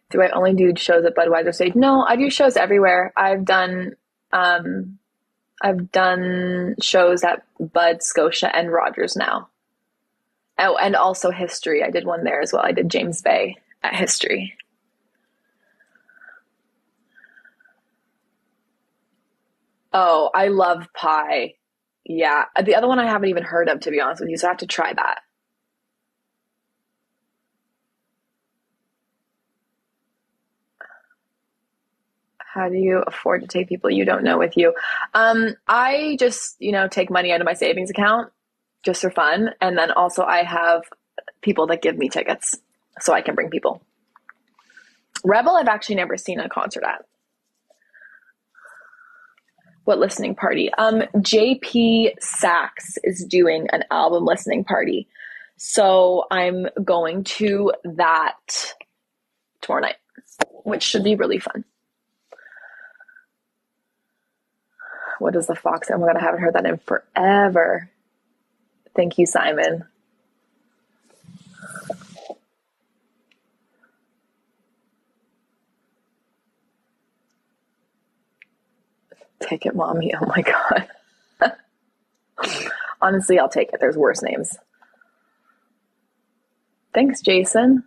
Do I only do shows at Budweiser stage? No, I do shows everywhere. Um I've done shows at Bud, Scotia, and Rogers now. Oh, and also History. I did one there as well. I did James Bay at History. Oh, I love pie. Yeah. The other one I haven't even heard of, to be honest with you, so I have to try that. How do you afford to take people you don't know with you? I just, take money out of my savings account just for fun. And then also I have people that give me tickets so I can bring people. Rebel, I've actually never seen a concert at. What listening party? JP Sachs is doing an album listening party. So I'm going to that tomorrow night, which should be really fun. What is the fox? Oh my God, I haven't heard that in forever. Thank you, Simon. Take it, mommy. Oh my God. Honestly, I'll take it. There's worse names. Thanks, Jason.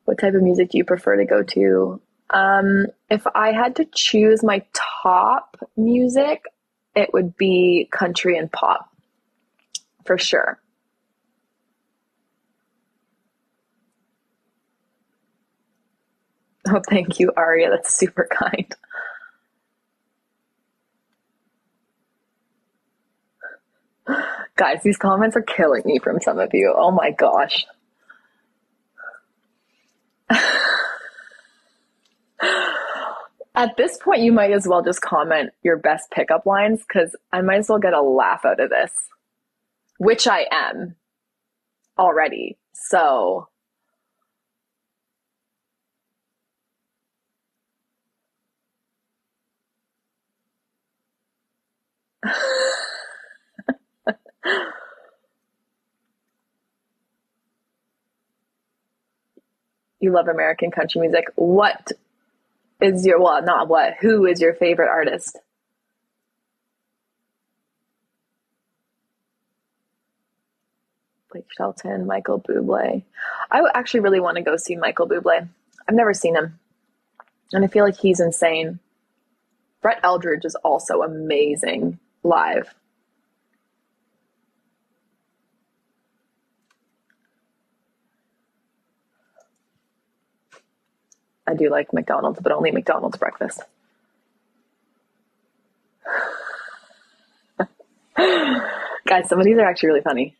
What type of music do you prefer to go to? If I had to choose my top music, it would be country and pop, for sure. Oh, thank you, Aria. That's super kind. Guys, these comments are killing me from some of you. Oh my gosh. At this point, you might as well just comment your best pickup lines because I might as well get a laugh out of this, which I am already. So, you love American country music. What is your, well, not what, who is your favorite artist? Blake Shelton, Michael Bublé. I actually really want to go see Michael Bublé. I've never seen him, and I feel like he's insane. Brett Eldridge is also amazing live. I do like McDonald's, but only McDonald's breakfast. Guys, some of these are actually really funny.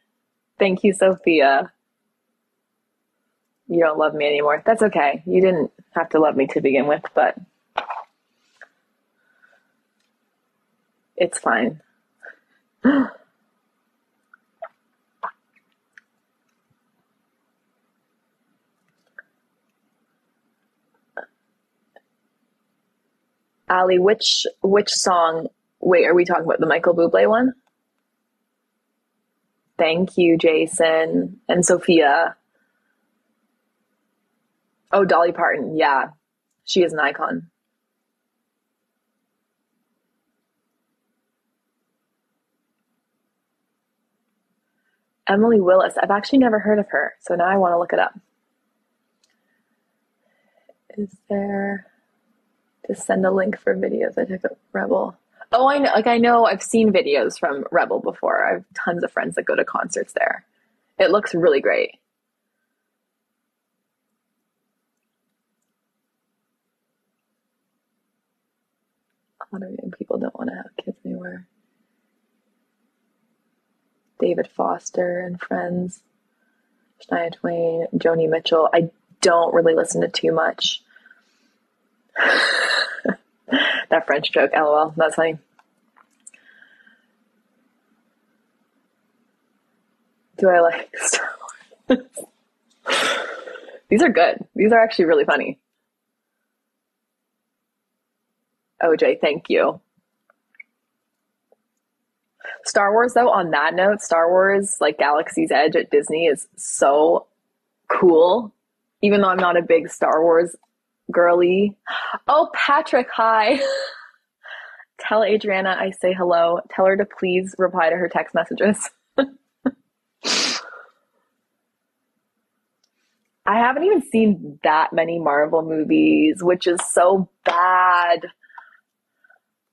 Thank you, Sophia. You don't love me anymore. That's okay. You didn't have to love me to begin with, but it's fine. Ali, which song? Wait, are we talking about the Michael Bublé one? Thank you, Jason and Sophia. Oh, Dolly Parton. Yeah, she is an icon. Emily Willis. I've actually never heard of her, so now I want to look it up. Is there to send a link for videos I took at Rebel? Oh, I know. Like I know, I've seen videos from Rebel before. I have tons of friends that go to concerts there. It looks really great. 100 million people don't want to have kids anywhere. David Foster and Friends, Shania Twain, Joni Mitchell. I don't really listen to too much. That French joke, lol. That's funny. Do I like Star Wars? These are good. These are actually really funny. OJ, thank you. Star Wars, though, on that note, Star Wars, like Galaxy's Edge at Disney, is so cool. Even though I'm not a big Star Wars girly. Oh, Patrick, hi. Tell Adriana I say hello. Tell her to please reply to her text messages. I haven't even seen that many Marvel movies, which is so bad.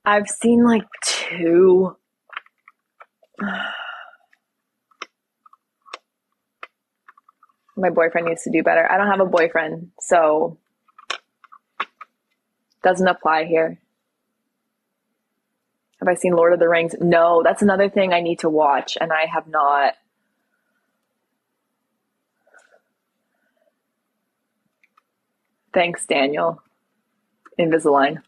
I've seen like two. My boyfriend needs to do better. I don't have a boyfriend, so doesn't apply here. Have I seen Lord of the Rings? No, that's another thing I need to watch, and I have not. Thanks, Daniel. Invisalign.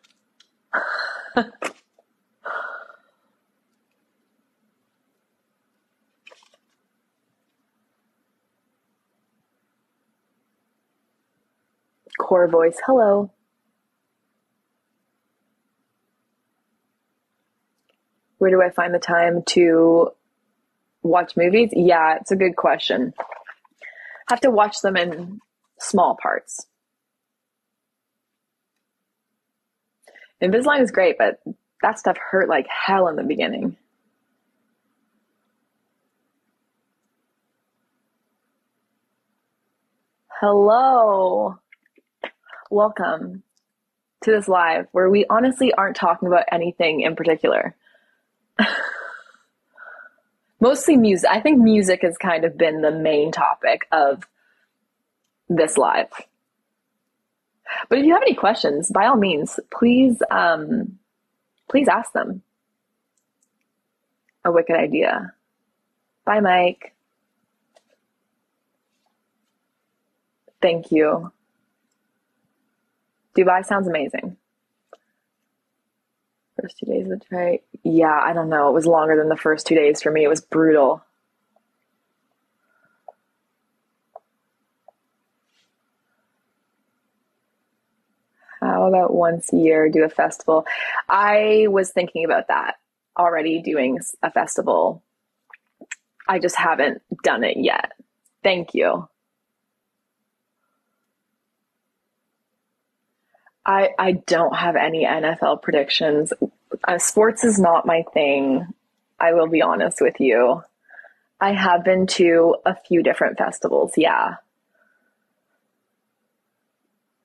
Core voice, hello. Where do I find the time to watch movies? Yeah, it's a good question. Have to watch them in small parts. Invisalign is great, but that stuff hurt like hell in the beginning. Hello. Welcome to this live where we honestly aren't talking about anything in particular. Mostly music. I think music has kind of been the main topic of this live. But if you have any questions, by all means, please ask them. A wicked idea. Bye, Mike. Thank you. Dubai sounds amazing. First 2 days of the try. Yeah, I don't know. It was longer than the first 2 days for me. It was brutal. How about once a year do a festival? I was thinking about that already, doing a festival. I just haven't done it yet. Thank you. I don't have any NFL predictions. Sports is not my thing. I will be honest with you. I have been to a few different festivals. Yeah.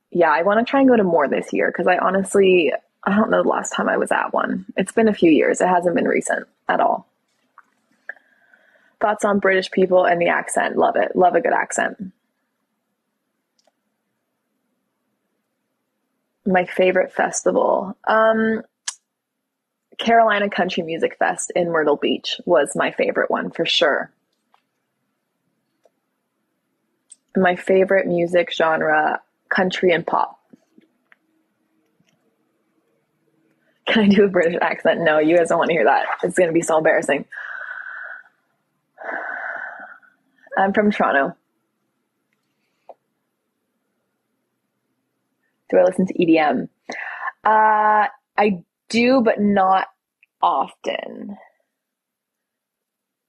Yeah, I want to try and go to more this year because I don't know the last time I was at one. It's been a few years. It hasn't been recent at all. Thoughts on British people and the accent? Love it. Love a good accent. My favorite festival. Carolina Country Music Fest in Myrtle Beach was my favorite one for sure. My favorite music genre, country and pop. Can I do a British accent? No, you guys don't want to hear that. It's going to be so embarrassing. I'm from Toronto. Do I listen to EDM? I do, but not often.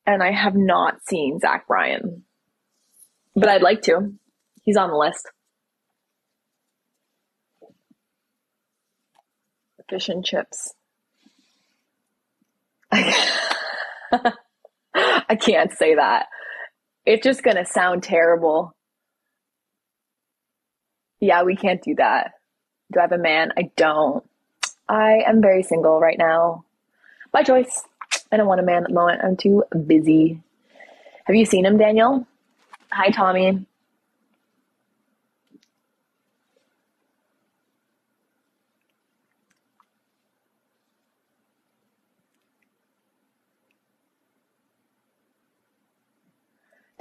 And I have not seen Zach Bryan, but I'd like to. He's on the list. Fish and chips. I can't say that. It's just going to sound terrible. Yeah, we can't do that. Do I have a man? I don't. I am very single right now. By choice. I don't want a man at the moment. I'm too busy. Have you seen him, Daniel? Hi, Tommy.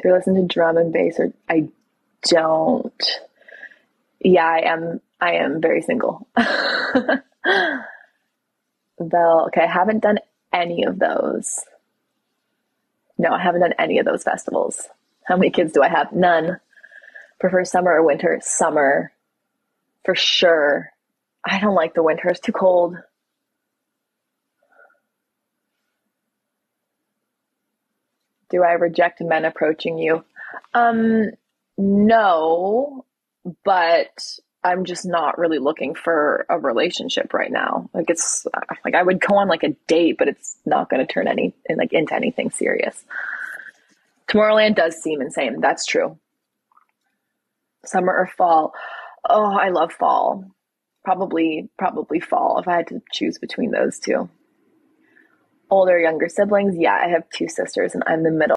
Do I listen to drum and bass or I don't. Yeah, I am very single. Well, okay, I haven't done any of those. No, I haven't done any of those festivals. How many kids do I have? None. Prefer summer or winter? Summer. For sure. I don't like the winter. It's too cold. Do I reject men approaching you? Um, no, but I'm just not really looking for a relationship right now. Like it's like I would go on like a date, but it's not going to turn into anything serious. Tomorrowland does seem insane. That's true. Summer or fall? Oh, I love fall. Probably fall if I had to choose between those two. Older, younger siblings? Yeah, I have two sisters and I'm the middle.